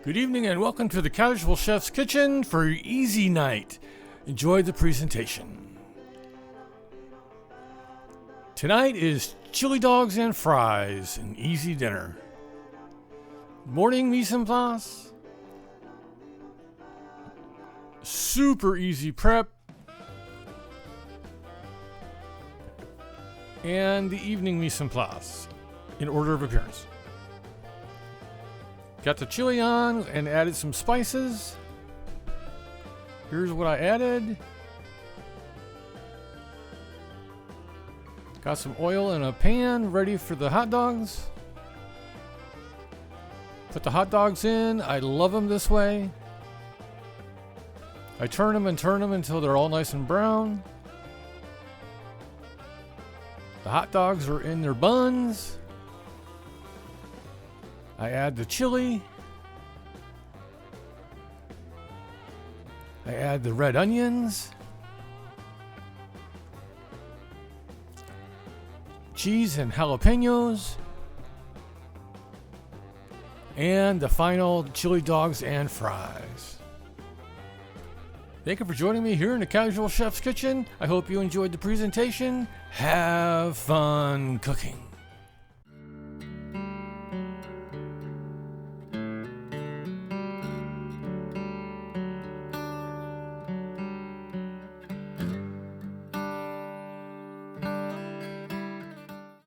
Good evening and welcome to the Casual Chef's Kitchen for your easy night. Enjoy the presentation. Tonight is chili dogs and fries, an easy dinner. Morning mise en place. Super easy prep. And the evening mise en place, in order of appearance. Got the chili on and added some spices. Here's what I added. Got some oil in a pan ready for the hot dogs. Put the hot dogs in. I love them this way. I turn them until they're all nice and brown. The hot dogs are in their buns. I add the chili. I add the red onions. Cheese and jalapenos. And the final chili dogs and fries. Thank you for joining me here in the Casual Chef's Kitchen. I hope you enjoyed the presentation. Have fun cooking.